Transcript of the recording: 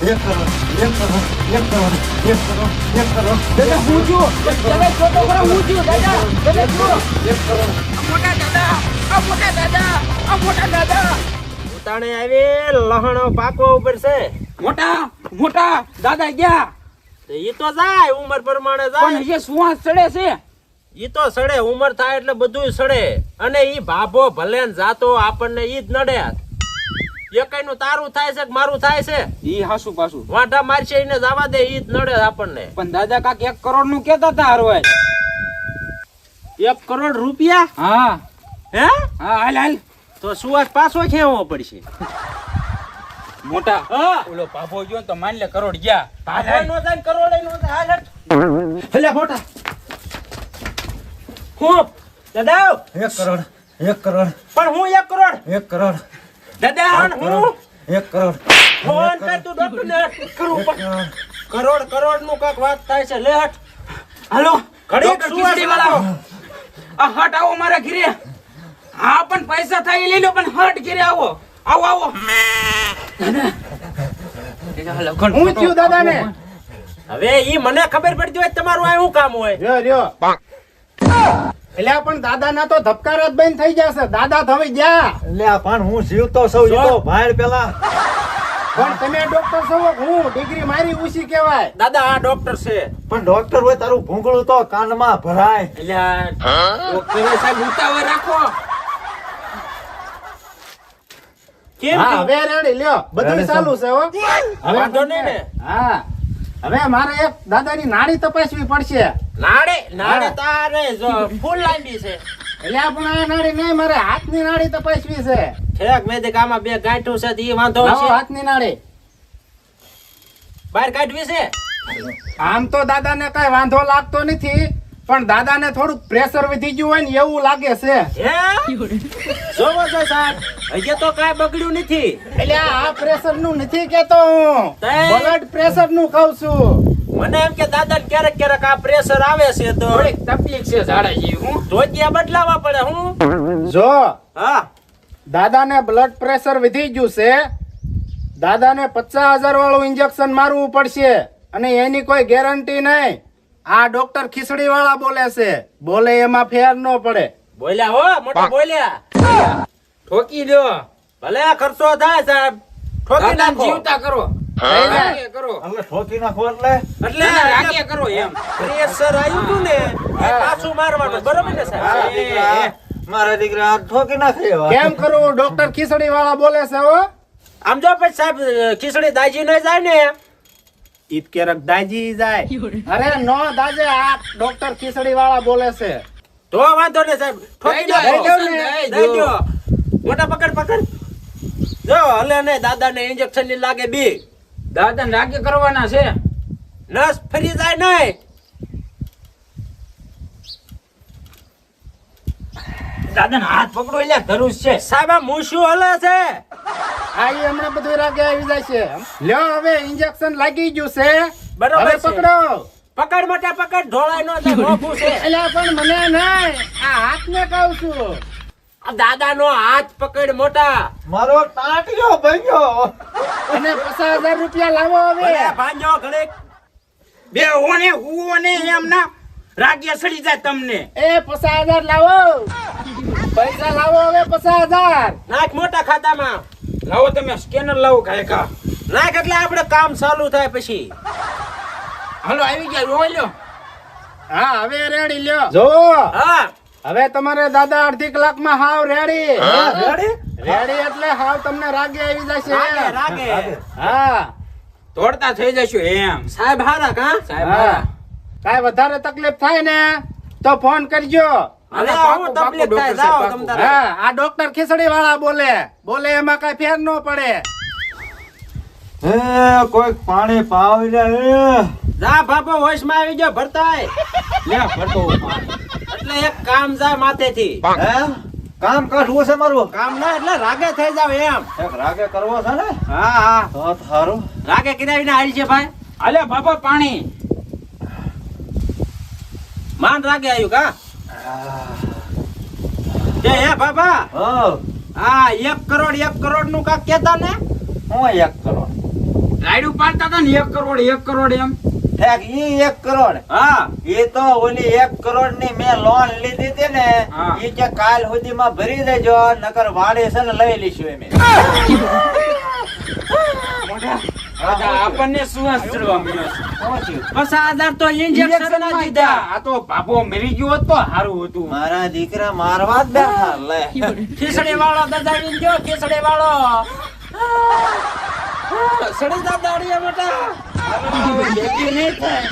1 કરોડ 1 કરોડ 1 કરોડ 1 કરોડ 1 કરોડ દાદા હું છું દાદા છોટો કરો હું છું દાદા દાદા જો 1 કરોડ મોટા દાદા આ મોટા દાદા આ મોટા દાદા ઉતાણે આવી લહણો પાકવો ઉપર છે મોટા મોટા દાદા ગયા તો ઈ તો જાય ઉંમર પ્રમાણે જાય પણ એ સુવાસ ચડે છે ઈ તો સડે ઉંમર થાય એટલે બધુંય સડે અને ઈ ભાભો ભલે ને જાતો આપણને ઈ જ નડે એકઈનું તારું થાય છે કે મારું થાય છે ઈ હાસુ પાછું વાંઢા મારશે એને જવા દે ઈ જ નડે આપણને પણ દાદા કાક 1 કરોડ નું કેતા હતા હરવાય 1 કરોડ રૂપિયા હા હે હા હાલ હાલ તો સુવાસ પાછો ખેવો પડશે મોટા હા ઓલો પાપો ગયો ને તો માન લે કરોડ ગયા ભાભો નો જાય ને કરોડે નો જાય હાલ હટ. એટલે મોટા હું દાદા 1 કરોડ 1 કરોડ પણ હું 1 કરોડ 1 કરોડ દાદા એક હું 1 કરોડ ફોન કર તું ડોક્ટર ને કરું પણ કરોડ નું કાક વાત થાય છે લે હટ હાલો ઘડીક ડોક્ટર ખીચડી વાળા આ હટ આવો મારા ઘરે હા પણ પૈસા થાય એ લઈ લો પણ હટ ઘરે આવો આવો આવો હું થયું દાદાને? હવે ઈ મને ખબર પડતી હોય તમારું આ શું કામ હોય રહ્યો એટલે પણ દાદા ના તો ધબકારા જ બંધ થઈ જશે. દાદા તો હવે ગયા. એટલે આ પણ હું જીવતો સૌ ઈ તો ભાઈ પેલા પણ તમે ડોક્ટર છો, હું ડિગ્રી મારી ઊંચી કહેવાય. દાદા આ ડોક્ટર છે પણ ડોક્ટર હોય તારું ભૂંગળું તો કાનમાં ભરાય. એટલે આ ડોક્ટર સાહેબ ઉતાવળ રાખો કેમ હા થયું? હવે રેડી લ્યો, બધું રેડી ચાલુ છે હો. હવે વાંધો નહીં ને હા હવે મારે એક દાદાની નાડી તપાસવી પડશે. નાડે તારે જો ફૂલ લાંબી છે એટલે પણ આ નાડી નહીં, મારે હાથની નાડી તપાસવી છે. ઠેક મેં દેખ આમાં બે ગાંઠું છે તો ઈ વાંધો લાવો છે હાથની નાડી. બહાર કાઢવી છે આમ તો દાદાને કઈ વાંધો લાગતો નથી, પણ દાદાને થોડુંક પ્રેશર વધી ગયું હોય ને એવું લાગે છે. હે જોવો છો સાહેબ હજી તો કાંઈ બગડ્યું નથી એટલે આ પ્રેશર નું નથી કેતો હું, તઈ? બ્લડ પ્રેશર નું કહું છું. મને એમ કે દાદા ક્યારેક ક્યારેક આ પ્રેશર આવે છે તો થોડીક તકલીફ છે ઝાડા જેવી હું ધોતિયા બદલાવા પડે હું જો હા દાદાને બ્લડ પ્રેશર વધી ગયું છે, દાદાને 50,000 વાળું ઇન્જેક્શન મારવું પડશે અને એની કોઈ ગેરંટી નહીં. આ ડોક્ટર ખીચડી વાળા બોલે છે, બોલે એમાં ફેર ન પડે. બોલ્યા હો મોટા બોલ્યા ઠોકી લ્યો ભલે આ ખર્ચો થાય સાહેબ ઠોકી દાદા નાખો જીવતા કરો થઈ જાય. રાગે કરો એટલે ઠોકી નાખો એટલે એટલે રાગે કરો એમ પ્રેશર આવ્યું હતું ને એ પાછું મારવાનું બરોબર ને સાહેબ મારા દીકરા આ ઠોકી નાખે એવા. કેમ કરું? ડોક્ટર ખીચડી વાળા બોલે છે હો. આમ જો પછી સાહેબ ખીચડી દાજી ન જાય ને ઈદ કેરક દાજી જાય. અરે નો દાજે, આ ડોક્ટર ખીચડી વાળા બોલે છે. તો વાંધો ને સાહેબ ઠોકી દઈ નાખો. દો, દઈ દો. દઈ દો. મોટા પકડ જો હલે ને દાદા ને ઇન્જેક્શન ની લાગે બી દાદા રાગે કરવાના છે નસ ફરી જાય નહીં દાદા હાથ પકડો એટલે ધરુષ છે સાહેબ આ મૂછું હલે છે આ ઈ હમણાં બધું રાગે આવી જાય છે. લ્યો હવે ઇન્જેક્શન લાગી ગયું છે, બરોબર હવે છે. પકડો. પકડ મોટા પકડ ઢોળાય નો થાય મોફું છે એટલે પણ મને નહીં, આ હાથને કહું છું. આ દાદા નો હાથ પકડ મોટા મારો ટાંટિયો ભાંગ્યો. અને 50,000 રૂપિયા લાવો હવે. ભલે ભાંજો ઘડીક બે ઓને હુઓને એમ ના રાગે સડી જાય તમને એ 50,000 લાવો, પૈસા લાવો હવે 50,000. નાખ મોટા ખાતામાં લાવો તમે સ્કેનર લાવો કાયકા નાખ એટલે આપણે કામ ચાલુ થાય પછી હાલો આવી ગયા રોઈ લ્યો હા હવે રેડી લ્યો. જો હા હવે તમારે દાદા અડધી કલાકમાં હાવ રેડી. રેડી? રેડી એટલે હાવ તમને રાગે આવી જશે. રાગે હા તોડતા થઈ જશું એમ સાહેબ હારા કા સાહેબ હા. કાંઈ વધારે તકલીફ થાય ને તો ફોન કરજો. હવે પાકું, હું તકલીફ પાકું, થાય ડોક્ટર જાઓ સાહેબ, તમ પાકું. તારે હા આ ડોક્ટર ખીચડી વાળા બોલે એમાં કઈ ફેર ન પડે. હે કોઈક પાણી પાવી લે. જા બાપા હોશ માં આવી ગયો ભરતાય લે ભરતો એટલે એક કામ જાય માથેથી હે કામ કાઢવું છે મારું. કામ ના એટલે રાગે થઈ જાવ એમ એક રાગે કરવો છે ને હા હા તો થારું. રાગે કરાવીને આવી છે ભાઈ અલે બાપા પાણી માન રાગે આવ્યું કા એ હે બાબા હા હા 1 કરોડ નું કાક કેતા ને હું 1 કરોડ રાયડું પાડતા હતા ને 1 કરોડ એમ. ઠેક ઈ 1 કરોડ હા એ તો ઓલી 1 કરોડ ની મેં લોન લીધી હતી ને હા. ઈ કે કાલ સુધીમાં ભરી દેજો નકર વાડી છે ને લઈ લઈશું અમે. આપણને શું ચડવા મળ્યો છે? 50,000 તો ઇન્જેક્શન ના દીધા. આ તો બાપો મરી ગયો હોત તો સારું હતું. મારા દીકરા મારવા જ બેઠા લે. ખીચડી વાળો દજાવી ગયો, ખીચડી વાળો સડી જા દાડિયા બેટા. ભેગી નહીં થાય.